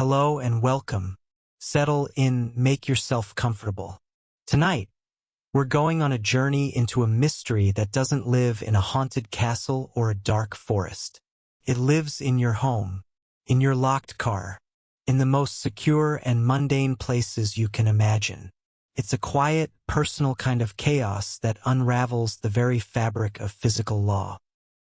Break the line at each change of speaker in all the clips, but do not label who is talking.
Hello and welcome. Settle in, make yourself comfortable. Tonight, we're going on a journey into a mystery that doesn't live in a haunted castle or a dark forest. It lives in your home, in your locked car, in the most secure and mundane places you can imagine. It's a quiet, personal kind of chaos that unravels the very fabric of physical law.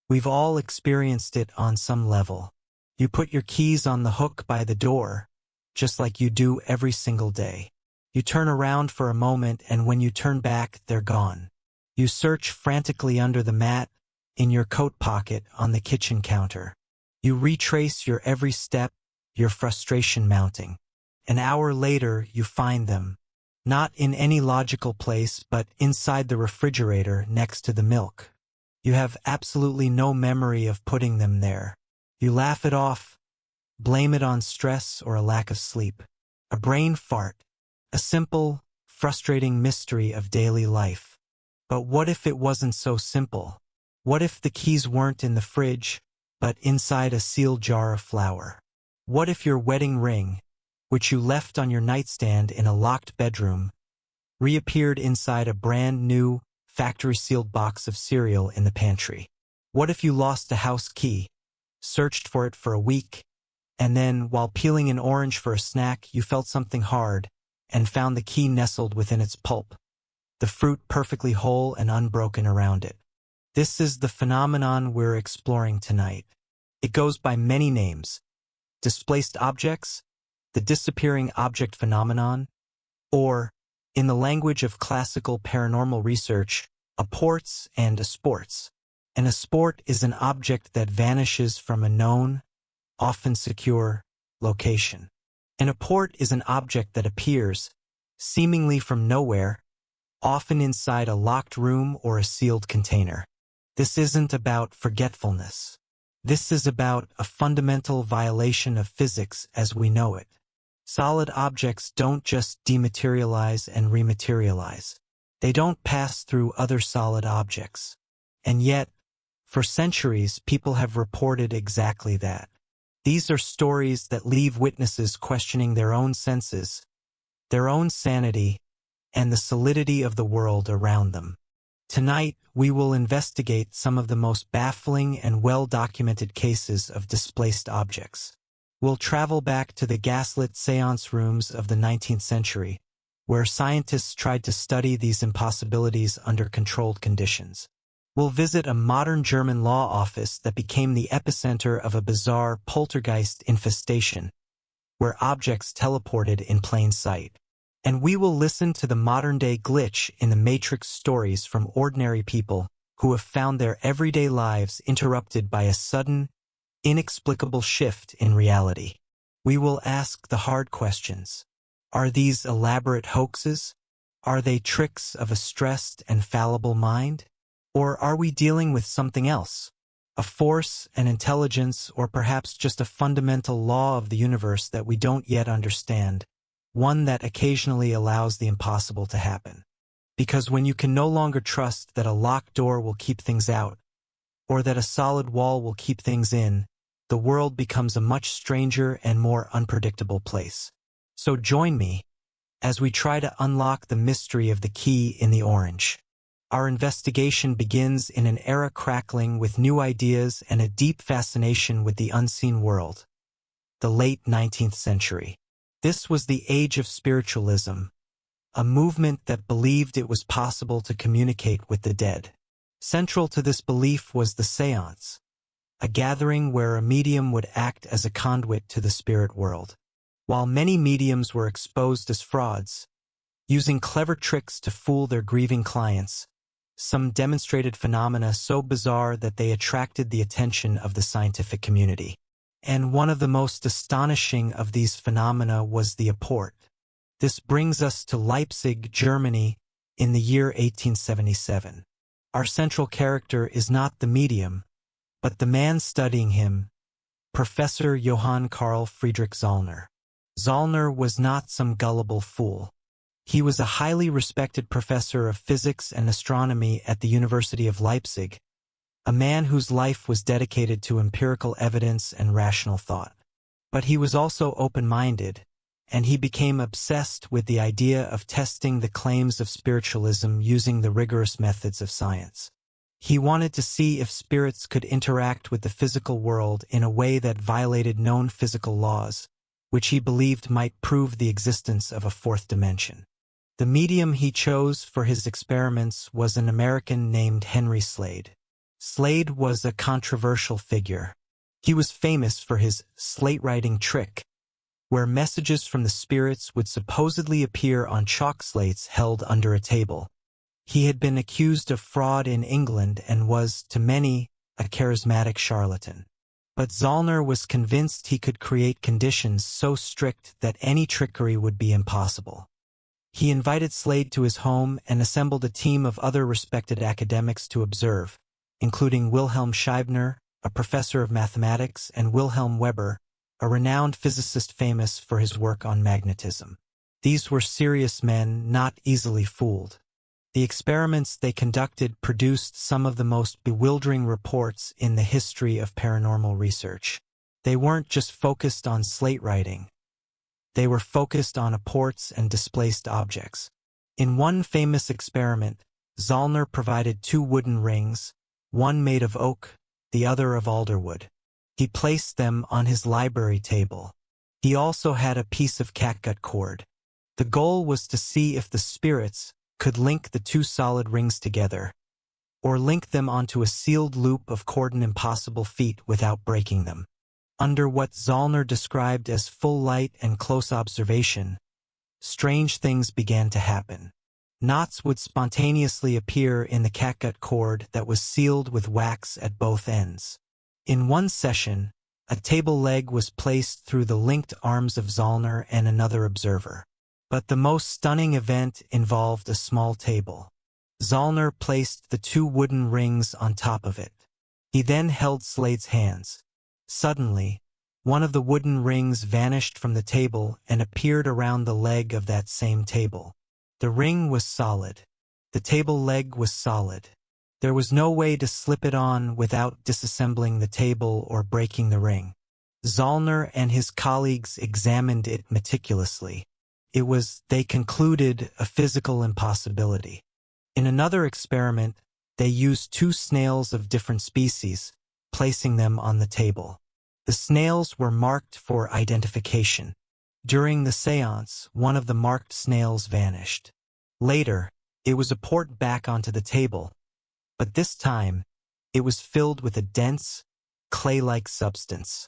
We've all experienced it on some level. You put your keys on the hook by the door, just like you do every single day. You turn around for a moment, and when you turn back, they're gone. You search frantically under the mat, in your coat pocket, on the kitchen counter. You retrace your every step, your frustration mounting. An hour later, you find them. Not in any logical place, but inside the refrigerator next to the milk. You have absolutely no memory of putting them there. You laugh it off, blame it on stress or a lack of sleep. A brain fart, a simple, frustrating mystery of daily life. But what if it wasn't so simple? What if the keys weren't in the fridge, but inside a sealed jar of flour? What if your wedding ring, which you left on your nightstand in a locked bedroom, reappeared inside a brand new, factory-sealed box of cereal in the pantry? What if you lost a house key, searched for it for a week, and then, while peeling an orange for a snack, you felt something hard and found the key nestled within its pulp, the fruit perfectly whole and unbroken around it? This is the phenomenon we're exploring tonight. It goes by many names: displaced objects, the disappearing object phenomenon, or, in the language of classical paranormal research, apports and asports. An apport is an object that vanishes from a known, often secure, location. An apport is an object that appears, seemingly from nowhere, often inside a locked room or a sealed container. This isn't about forgetfulness. This is about a fundamental violation of physics as we know it. Solid objects don't just dematerialize and rematerialize. They don't pass through other solid objects. And yet, for centuries, people have reported exactly that. These are stories that leave witnesses questioning their own senses, their own sanity, and the solidity of the world around them. Tonight, we will investigate some of the most baffling and well-documented cases of displaced objects. We'll travel back to the gaslit seance rooms of the 19th century, where scientists tried to study these impossibilities under controlled conditions. We'll visit a modern German law office that became the epicenter of a bizarre poltergeist infestation, where objects teleported in plain sight. And we will listen to the modern-day glitch in the Matrix stories from ordinary people who have found their everyday lives interrupted by a sudden, inexplicable shift in reality. We will ask the hard questions. Are these elaborate hoaxes? Are they tricks of a stressed and fallible mind? Or are we dealing with something else? A force, an intelligence, or perhaps just a fundamental law of the universe that we don't yet understand, one that occasionally allows the impossible to happen. Because when you can no longer trust that a locked door will keep things out, or that a solid wall will keep things in, the world becomes a much stranger and more unpredictable place. So join me as we try to unlock the mystery of the key in the orange. Our investigation begins in an era crackling with new ideas and a deep fascination with the unseen world, the late 19th century. This was the age of spiritualism, a movement that believed it was possible to communicate with the dead. Central to this belief was the seance, a gathering where a medium would act as a conduit to the spirit world. While many mediums were exposed as frauds, using clever tricks to fool their grieving clients, some demonstrated phenomena so bizarre that they attracted the attention of the scientific community. And one of the most astonishing of these phenomena was the apport. This brings us to Leipzig, Germany, in the year 1877. Our central character is not the medium, but the man studying him, Professor Johann Carl Friedrich Zollner. Zollner was not some gullible fool. He was a highly respected professor of physics and astronomy at the University of Leipzig, a man whose life was dedicated to empirical evidence and rational thought. But he was also open-minded, and he became obsessed with the idea of testing the claims of spiritualism using the rigorous methods of science. He wanted to see if spirits could interact with the physical world in a way that violated known physical laws, which he believed might prove the existence of a fourth dimension. The medium he chose for his experiments was an American named Henry Slade. Slade was a controversial figure. He was famous for his slate-writing trick, where messages from the spirits would supposedly appear on chalk slates held under a table. He had been accused of fraud in England and was, to many, a charismatic charlatan. But Zollner was convinced he could create conditions so strict that any trickery would be impossible. He invited Slade to his home and assembled a team of other respected academics to observe, including Wilhelm Scheibner, a professor of mathematics, and Wilhelm Weber, a renowned physicist famous for his work on magnetism. These were serious men, not easily fooled. The experiments they conducted produced some of the most bewildering reports in the history of paranormal research. They weren't just focused on slate writing. They were focused on apports and displaced objects. In one famous experiment, Zollner provided 2 wooden rings, one made of oak, the other of alderwood. He placed them on his library table. He also had a piece of catgut cord. The goal was to see if the spirits could link the 2 solid rings together, or link them onto a sealed loop of cordon impossible feat without breaking them. Under what Zollner described as full light and close observation, strange things began to happen. Knots would spontaneously appear in the catgut cord that was sealed with wax at both ends. In one session, a table leg was placed through the linked arms of Zollner and another observer. But the most stunning event involved a small table. Zollner placed the 2 wooden rings on top of it. He then held Slade's hands. Suddenly, one of the wooden rings vanished from the table and appeared around the leg of that same table. The ring was solid. The table leg was solid. There was no way to slip it on without disassembling the table or breaking the ring. Zollner and his colleagues examined it meticulously. It was, they concluded, a physical impossibility. In another experiment, they used 2 snails of different species, placing them on the table. The snails were marked for identification. During the séance, one of the marked snails vanished. Later, it was apported back onto the table, but this time, it was filled with a dense, clay-like substance.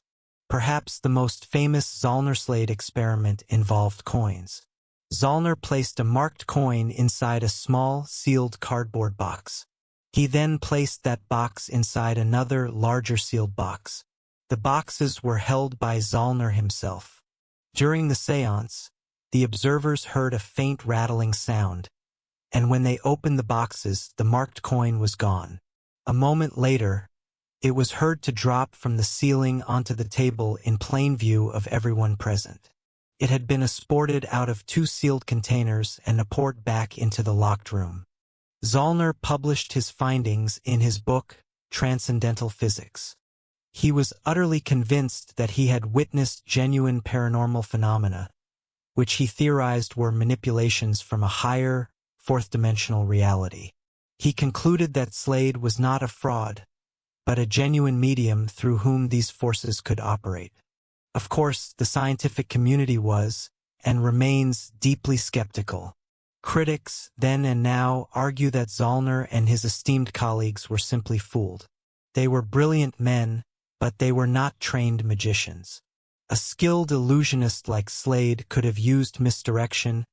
Perhaps the most famous Zollner-Slade experiment involved coins. Zollner placed a marked coin inside a small, sealed cardboard box. He then placed that box inside another, larger sealed box. The boxes were held by Zollner himself. During the séance, the observers heard a faint rattling sound, and when they opened the boxes, the marked coin was gone. A moment later, it was heard to drop from the ceiling onto the table in plain view of everyone present. It had been exported out of 2 sealed containers and apported back into the locked room. Zollner published his findings in his book, Transcendental Physics. He was utterly convinced that he had witnessed genuine paranormal phenomena, which he theorized were manipulations from a higher, fourth-dimensional reality. He concluded that Slade was not a fraud, but a genuine medium through whom these forces could operate. Of course, the scientific community was, and remains, deeply skeptical. Critics, then and now, argue that Zollner and his esteemed colleagues were simply fooled. They were brilliant men, but they were not trained magicians. A skilled illusionist like Slade could have used misdirection,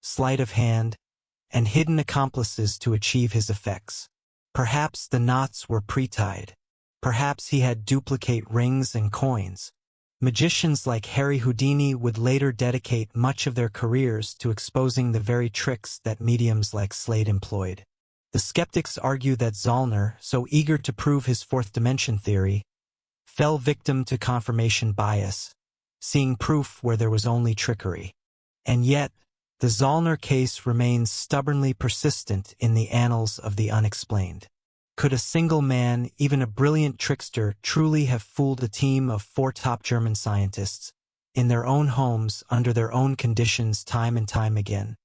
sleight of hand, and hidden accomplices to achieve his effects. Perhaps the knots were pre-tied. Perhaps he had duplicate rings and coins. Magicians like Harry Houdini would later dedicate much of their careers to exposing the very tricks that mediums like Slade employed. The skeptics argue that Zollner, so eager to prove his fourth dimension theory, fell victim to confirmation bias, seeing proof where there was only trickery. And yet, the Zollner case remains stubbornly persistent in the annals of the unexplained. Could a single man, even a brilliant trickster, truly have fooled a team of 4 top German scientists, in their own homes, under their own conditions, time and time again?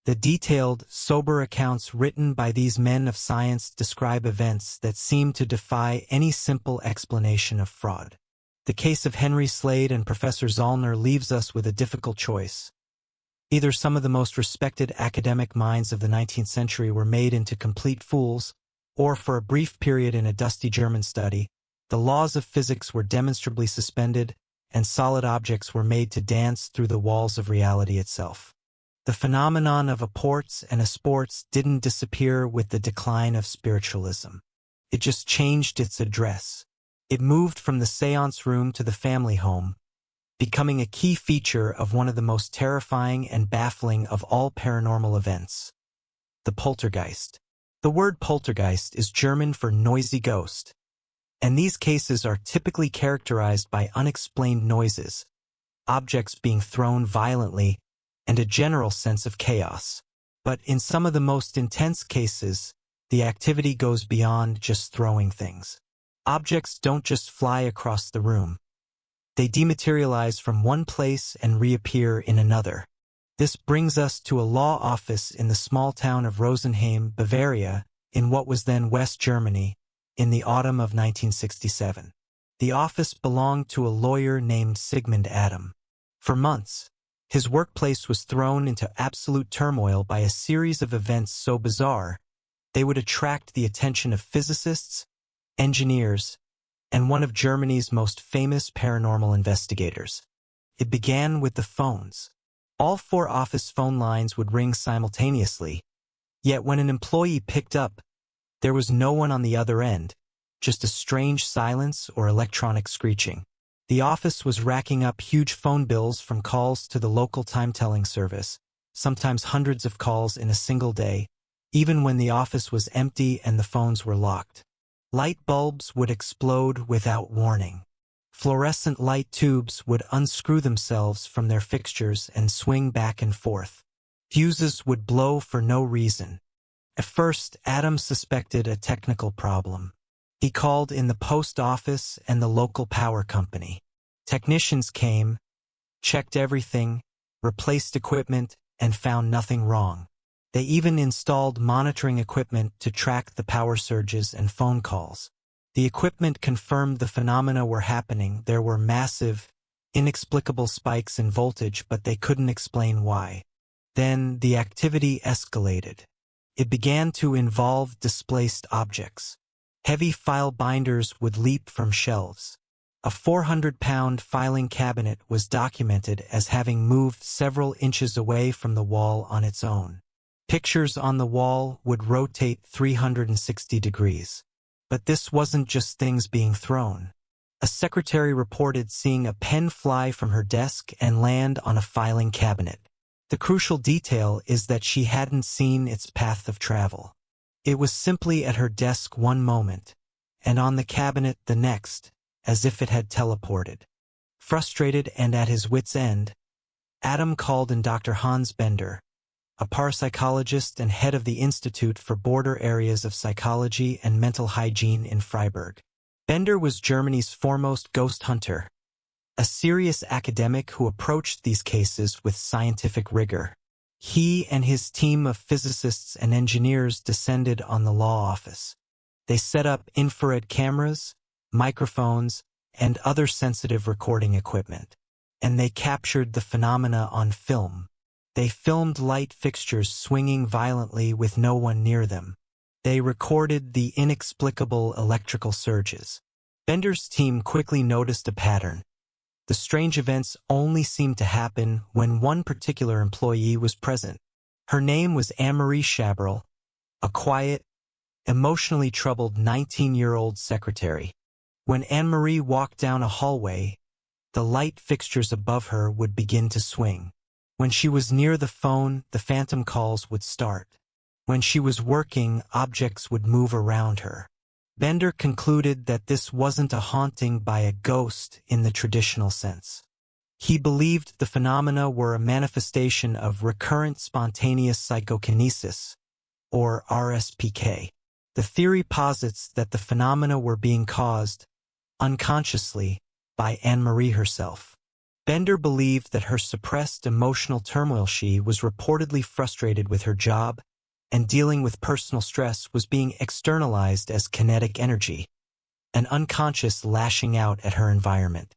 The detailed, sober accounts written by these men of science describe events that seem to defy any simple explanation of fraud. The case of Henry Slade and Professor Zollner leaves us with a difficult choice. Either some of the most respected academic minds of the 19th century were made into complete fools, or for a brief period in a dusty German study, the laws of physics were demonstrably suspended, and solid objects were made to dance through the walls of reality itself. The phenomenon of apports and asports didn't disappear with the decline of spiritualism. It just changed its address. It moved from the seance room to the family home, becoming a key feature of one of the most terrifying and baffling of all paranormal events: the poltergeist. The word poltergeist is German for noisy ghost, and these cases are typically characterized by unexplained noises, objects being thrown violently, and a general sense of chaos. But in some of the most intense cases, the activity goes beyond just throwing things. Objects don't just fly across the room. They dematerialize from one place and reappear in another. This brings us to a law office in the small town of Rosenheim, Bavaria, in what was then West Germany, in the autumn of 1967. The office belonged to a lawyer named Sigmund Adam. For months, his workplace was thrown into absolute turmoil by a series of events so bizarre, they would attract the attention of physicists, engineers, and one of Germany's most famous paranormal investigators. It began with the phones. All 4 office phone lines would ring simultaneously, yet when an employee picked up, there was no one on the other end, just a strange silence or electronic screeching. The office was racking up huge phone bills from calls to the local time-telling service, sometimes hundreds of calls in a single day, even when the office was empty and the phones were locked. Light bulbs would explode without warning. Fluorescent light tubes would unscrew themselves from their fixtures and swing back and forth. Fuses would blow for no reason. At first, Adam suspected a technical problem. He called in the post office and the local power company. Technicians came, checked everything, replaced equipment, and found nothing wrong. They even installed monitoring equipment to track the power surges and phone calls. The equipment confirmed the phenomena were happening. There were massive, inexplicable spikes in voltage, but they couldn't explain why. Then the activity escalated. It began to involve displaced objects. Heavy file binders would leap from shelves. A 400-pound filing cabinet was documented as having moved several inches away from the wall on its own. Pictures on the wall would rotate 360 degrees. But this wasn't just things being thrown. A secretary reported seeing a pen fly from her desk and land on a filing cabinet. The crucial detail is that she hadn't seen its path of travel. It was simply at her desk one moment, and on the cabinet the next, as if it had teleported. Frustrated and at his wit's end, Adam called in Dr. Hans Bender, a parapsychologist and head of the Institute for Border Areas of Psychology and Mental Hygiene in Freiburg. Bender was Germany's foremost ghost hunter, a serious academic who approached these cases with scientific rigor. He and his team of physicists and engineers descended on the law office. They set up infrared cameras, microphones, and other sensitive recording equipment, and they captured the phenomena on film. They filmed light fixtures swinging violently with no one near them. They recorded the inexplicable electrical surges. Bender's team quickly noticed a pattern. The strange events only seemed to happen when one particular employee was present. Her name was Anne-Marie Schaberl, a quiet, emotionally troubled 19-year-old secretary. When Anne-Marie walked down a hallway, the light fixtures above her would begin to swing. When she was near the phone, the phantom calls would start. When she was working, objects would move around her. Bender concluded that this wasn't a haunting by a ghost in the traditional sense. He believed the phenomena were a manifestation of recurrent spontaneous psychokinesis, or RSPK. The theory posits that the phenomena were being caused, unconsciously, by Anne-Marie herself. Bender believed that her suppressed emotional turmoil, she was reportedly frustrated with her job, and dealing with personal stress was being externalized as kinetic energy, an unconscious lashing out at her environment.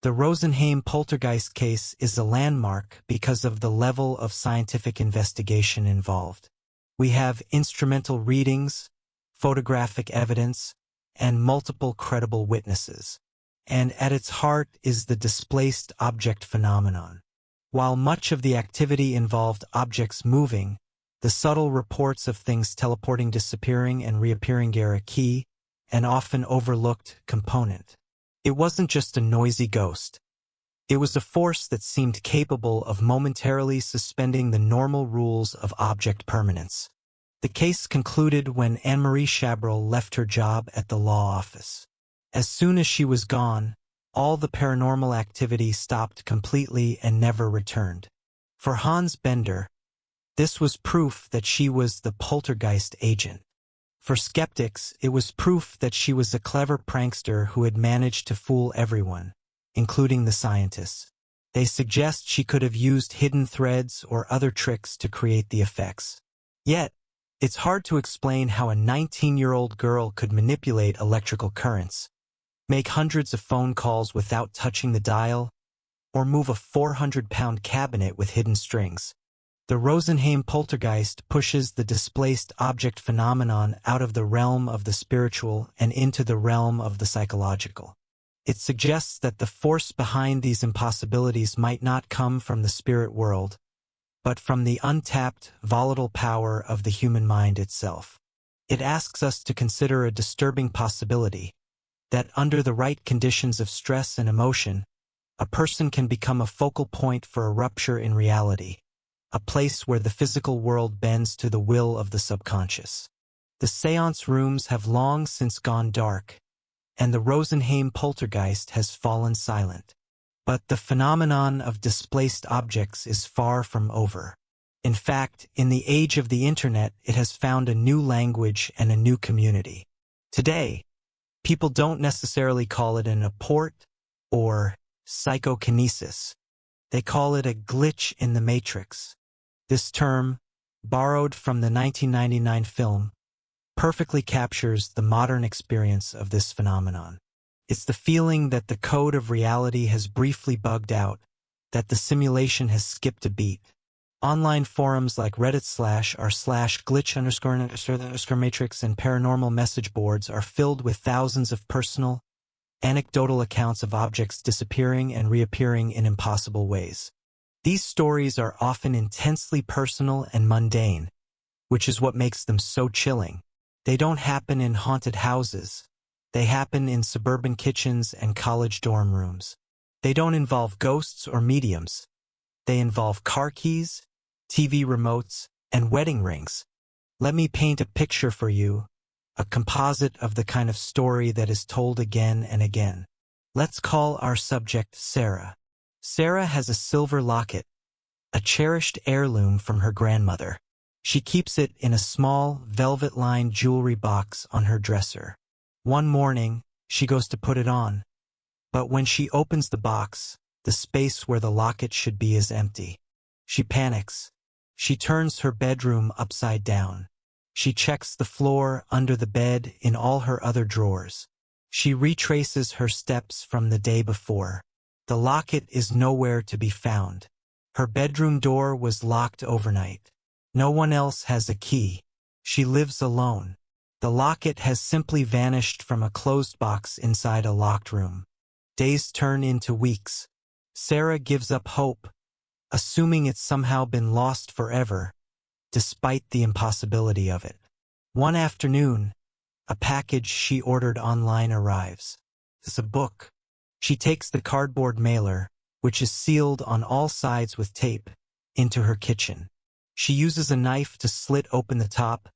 The Rosenheim poltergeist case is a landmark because of the level of scientific investigation involved. We have instrumental readings, photographic evidence, and multiple credible witnesses. And at its heart is the displaced object phenomenon. While much of the activity involved objects moving, the subtle reports of things teleporting, disappearing, and reappearing are a key and often overlooked component. It wasn't just a noisy ghost. It was a force that seemed capable of momentarily suspending the normal rules of object permanence. The case concluded when Anne-Marie Chabrol left her job at the law office. As soon as she was gone, all the paranormal activity stopped completely and never returned. For Hans Bender, this was proof that she was the poltergeist agent. For skeptics, it was proof that she was a clever prankster who had managed to fool everyone, including the scientists. They suggest she could have used hidden threads or other tricks to create the effects. Yet, it's hard to explain how a 19-year-old girl could manipulate electrical currents, make hundreds of phone calls without touching the dial, or move a 400-pound cabinet with hidden strings. The Rosenheim poltergeist pushes the displaced object phenomenon out of the realm of the spiritual and into the realm of the psychological. It suggests that the force behind these impossibilities might not come from the spirit world, but from the untapped, volatile power of the human mind itself. It asks us to consider a disturbing possibility, that under the right conditions of stress and emotion, a person can become a focal point for a rupture in reality, a place where the physical world bends to the will of the subconscious. The seance rooms have long since gone dark, and the Rosenheim poltergeist has fallen silent. But the phenomenon of displaced objects is far from over. In fact, in the age of the internet, it has found a new language and a new community. Today, people don't necessarily call it an apport or psychokinesis. They call it a glitch in the matrix. This term, borrowed from the 1999 film, perfectly captures the modern experience of this phenomenon. It's the feeling that the code of reality has briefly bugged out, that the simulation has skipped a beat. Online forums like Reddit/r/glitch_matrix and paranormal message boards are filled with thousands of personal, anecdotal accounts of objects disappearing and reappearing in impossible ways. These stories are often intensely personal and mundane, which is what makes them so chilling. They don't happen in haunted houses. They happen in suburban kitchens and college dorm rooms. They don't involve ghosts or mediums. They involve car keys, TV remotes, and wedding rings. Let me paint a picture for you, a composite of the kind of story that is told again and again. Let's call our subject Sarah. Sarah has a silver locket, a cherished heirloom from her grandmother. She keeps it in a small, velvet-lined jewelry box on her dresser. One morning, she goes to put it on, but when she opens the box, the space where the locket should be is empty. She panics. She turns her bedroom upside down. She checks the floor, under the bed, in all her other drawers. She retraces her steps from the day before. The locket is nowhere to be found. Her bedroom door was locked overnight. No one else has a key. She lives alone. The locket has simply vanished from a closed box inside a locked room. Days turn into weeks. Sarah gives up hope, assuming it's somehow been lost forever, despite the impossibility of it. One afternoon, a package she ordered online arrives. It's a book. She takes the cardboard mailer, which is sealed on all sides with tape, into her kitchen. She uses a knife to slit open the top,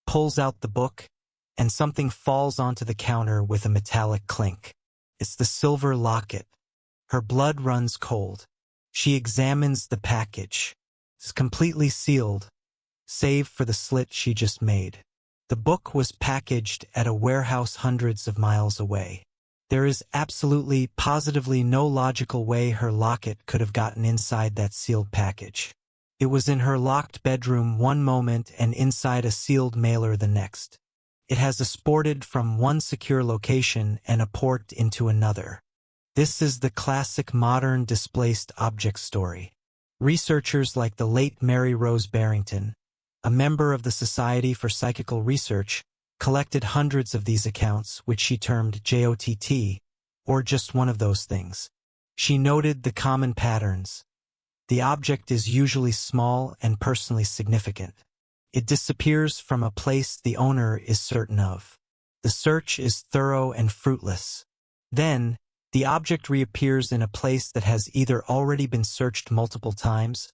pulls out the book, and something falls onto the counter with a metallic clink. It's the silver locket. Her blood runs cold. She examines the package. It's completely sealed, save for the slit she just made. The book was packaged at a warehouse hundreds of miles away. There is absolutely, positively no logical way her locket could have gotten inside that sealed package. It was in her locked bedroom one moment and inside a sealed mailer the next. It has exported from one secure location and a port into another. This is the classic modern displaced object story. Researchers like the late Mary Rose Barrington, a member of the Society for Psychical Research, collected hundreds of these accounts, which she termed JOTT, or just one of those things. She noted the common patterns. The object is usually small and personally significant. It disappears from a place the owner is certain of. The search is thorough and fruitless. Then, the object reappears in a place that has either already been searched multiple times,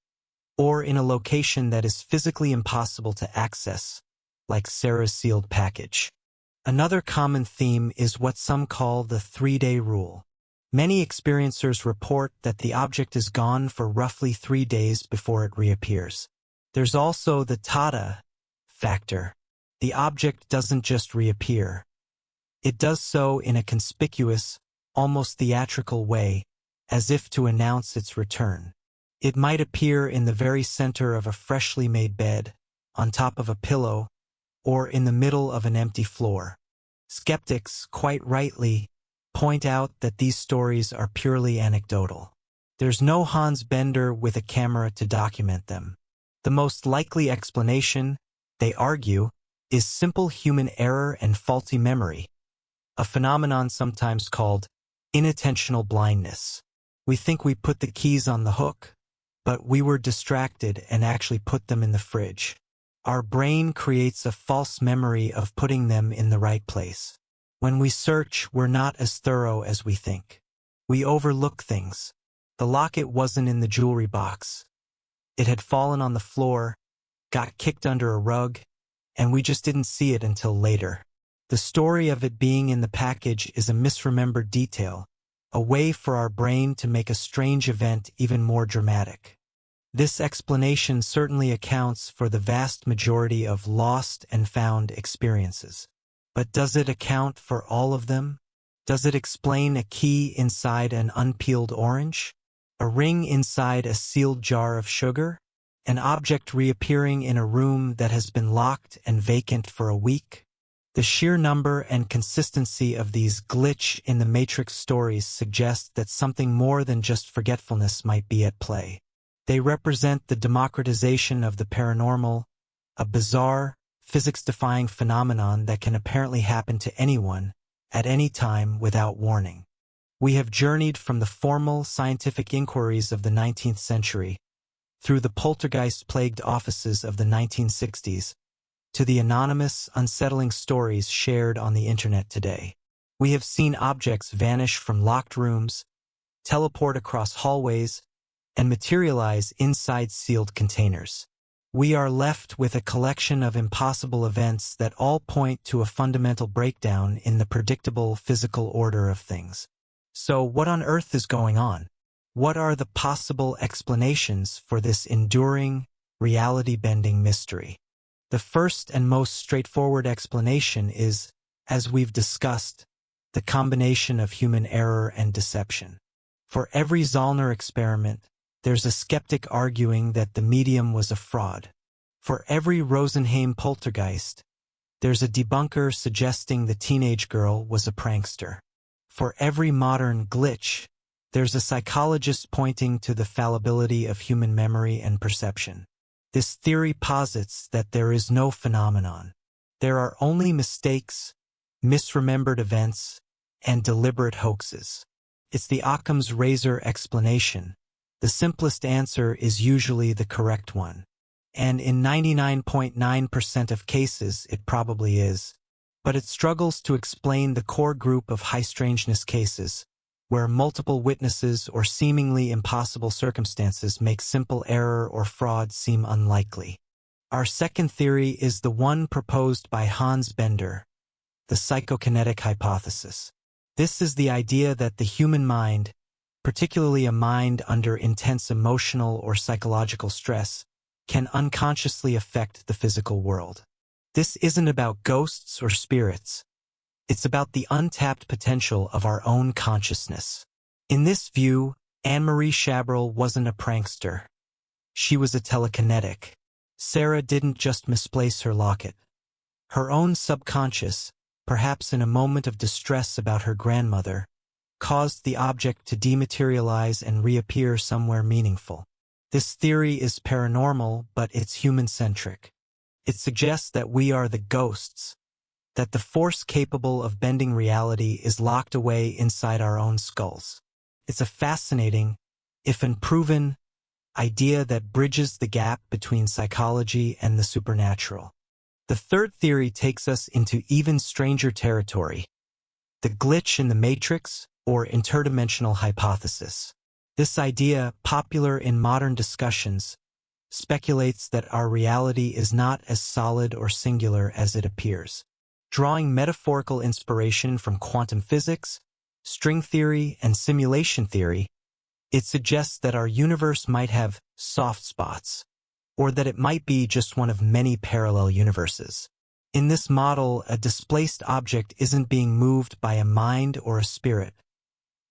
or in a location that is physically impossible to access, like Sarah's sealed package. Another common theme is what some call the 3-day rule. Many experiencers report that the object is gone for roughly 3 days before it reappears. There's also the tada factor. The object doesn't just reappear. It does so in a conspicuous, almost theatrical way, as if to announce its return. It might appear in the very center of a freshly made bed, on top of a pillow, or in the middle of an empty floor. Skeptics, quite rightly, point out that these stories are purely anecdotal. There's no Hans Bender with a camera to document them. The most likely explanation, they argue, is simple human error and faulty memory, a phenomenon sometimes called inattentional blindness. We think we put the keys on the hook, but we were distracted and actually put them in the fridge. Our brain creates a false memory of putting them in the right place. When we search, we're not as thorough as we think. We overlook things. The locket wasn't in the jewelry box. It had fallen on the floor, got kicked under a rug, and we just didn't see it until later. The story of it being in the package is a misremembered detail, a way for our brain to make a strange event even more dramatic. This explanation certainly accounts for the vast majority of lost and found experiences. But does it account for all of them? Does it explain a key inside an unpeeled orange? A ring inside a sealed jar of sugar? An object reappearing in a room that has been locked and vacant for a week? The sheer number and consistency of these glitch-in-the-matrix stories suggest that something more than just forgetfulness might be at play. They represent the democratization of the paranormal, a bizarre, physics-defying phenomenon that can apparently happen to anyone, at any time, without warning. We have journeyed from the formal scientific inquiries of the 19th century, through the poltergeist-plagued offices of the 1960s, to the anonymous, unsettling stories shared on the internet today. We have seen objects vanish from locked rooms, teleport across hallways, and materialize inside sealed containers. We are left with a collection of impossible events that all point to a fundamental breakdown in the predictable physical order of things. So what on earth is going on? What are the possible explanations for this enduring, reality-bending mystery? The first and most straightforward explanation is, as we've discussed, the combination of human error and deception. For every Zollner experiment, there's a skeptic arguing that the medium was a fraud. For every Rosenheim poltergeist, there's a debunker suggesting the teenage girl was a prankster. For every modern glitch, there's a psychologist pointing to the fallibility of human memory and perception. This theory posits that there is no phenomenon. There are only mistakes, misremembered events, and deliberate hoaxes. It's the Occam's razor explanation. The simplest answer is usually the correct one. And in 99.9% of cases, it probably is. But it struggles to explain the core group of high-strangeness cases, where multiple witnesses or seemingly impossible circumstances make simple error or fraud seem unlikely. Our second theory is the one proposed by Hans Bender, the psychokinetic hypothesis. This is the idea that the human mind, particularly a mind under intense emotional or psychological stress, can unconsciously affect the physical world. This isn't about ghosts or spirits. It's about the untapped potential of our own consciousness. In this view, Anne-Marie Chabrol wasn't a prankster. She was a telekinetic. Sarah didn't just misplace her locket. Her own subconscious, perhaps in a moment of distress about her grandmother, caused the object to dematerialize and reappear somewhere meaningful. This theory is paranormal, but it's human-centric. It suggests that we are the ghosts, that the force capable of bending reality is locked away inside our own skulls. It's a fascinating, if unproven, idea that bridges the gap between psychology and the supernatural. The third theory takes us into even stranger territory, the glitch in the matrix or interdimensional hypothesis. This idea, popular in modern discussions, speculates that our reality is not as solid or singular as it appears. Drawing metaphorical inspiration from quantum physics, string theory, and simulation theory, it suggests that our universe might have soft spots, or that it might be just one of many parallel universes. In this model, a displaced object isn't being moved by a mind or a spirit.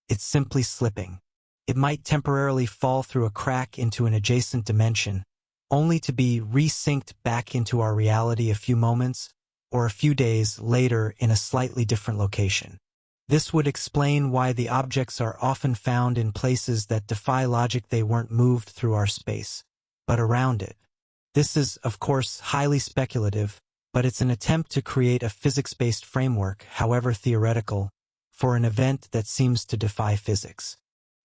It's simply slipping. It might temporarily fall through a crack into an adjacent dimension, only to be resynced back into our reality a few moments or a few days later in a slightly different location. This would explain why the objects are often found in places that defy logic. They weren't moved through our space, but around it. This is, of course, highly speculative, but it's an attempt to create a physics-based framework, however theoretical, for an event that seems to defy physics.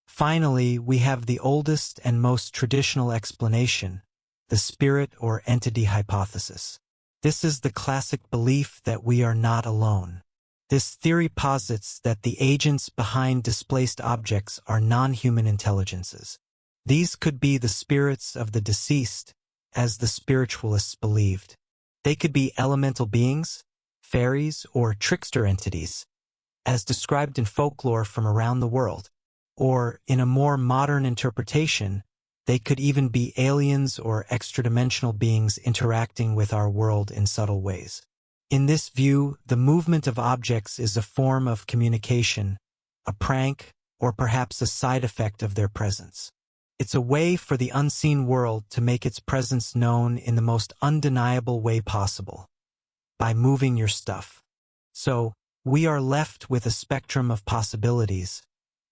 Finally, we have the oldest and most traditional explanation, the spirit or entity hypothesis. This is the classic belief that we are not alone. This theory posits that the agents behind displaced objects are non-human intelligences. These could be the spirits of the deceased, as the spiritualists believed. They could be elemental beings, fairies, or trickster entities, as described in folklore from around the world. Or, in a more modern interpretation, they could even be aliens or extra-dimensional beings interacting with our world in subtle ways. In this view, the movement of objects is a form of communication, a prank, or perhaps a side effect of their presence. It's a way for the unseen world to make its presence known in the most undeniable way possible, by moving your stuff. So, we are left with a spectrum of possibilities,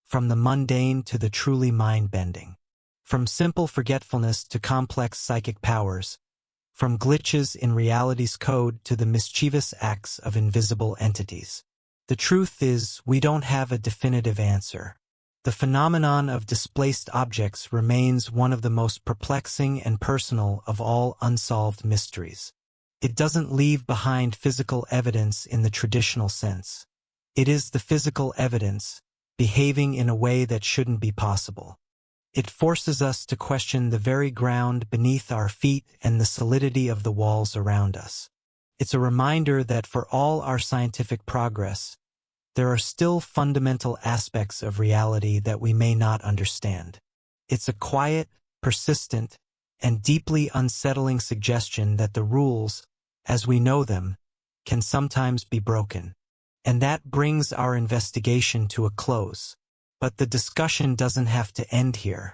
from the mundane to the truly mind-bending, from simple forgetfulness to complex psychic powers, from glitches in reality's code to the mischievous acts of invisible entities. The truth is, we don't have a definitive answer. The phenomenon of displaced objects remains one of the most perplexing and personal of all unsolved mysteries. It doesn't leave behind physical evidence in the traditional sense. It is the physical evidence, behaving in a way that shouldn't be possible. It forces us to question the very ground beneath our feet and the solidity of the walls around us. It's a reminder that for all our scientific progress, there are still fundamental aspects of reality that we may not understand. It's a quiet, persistent, and deeply unsettling suggestion that the rules, as we know them, can sometimes be broken. And that brings our investigation to a close. But the discussion doesn't have to end here.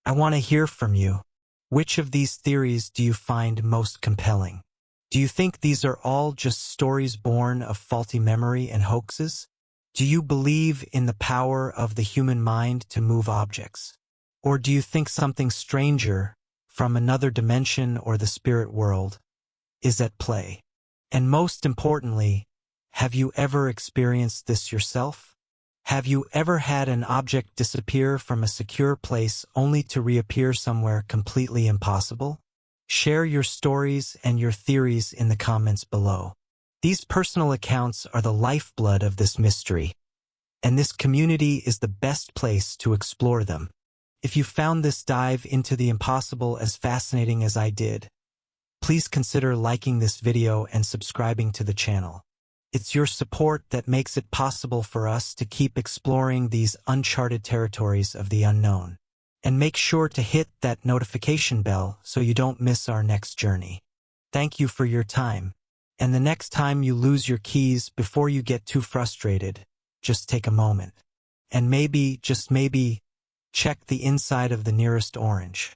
I want to hear from you. Which of these theories do you find most compelling? Do you think these are all just stories born of faulty memory and hoaxes? Do you believe in the power of the human mind to move objects? Or do you think something stranger, from another dimension or the spirit world, is at play? And most importantly, have you ever experienced this yourself? Have you ever had an object disappear from a secure place only to reappear somewhere completely impossible? Share your stories and your theories in the comments below. These personal accounts are the lifeblood of this mystery, and this community is the best place to explore them. If you found this dive into the impossible as fascinating as I did, please consider liking this video and subscribing to the channel. It's your support that makes it possible for us to keep exploring these uncharted territories of the unknown. And make sure to hit that notification bell so you don't miss our next journey. Thank you for your time. And the next time you lose your keys, before you get too frustrated, just take a moment. And maybe, just maybe, check the inside of the nearest orange.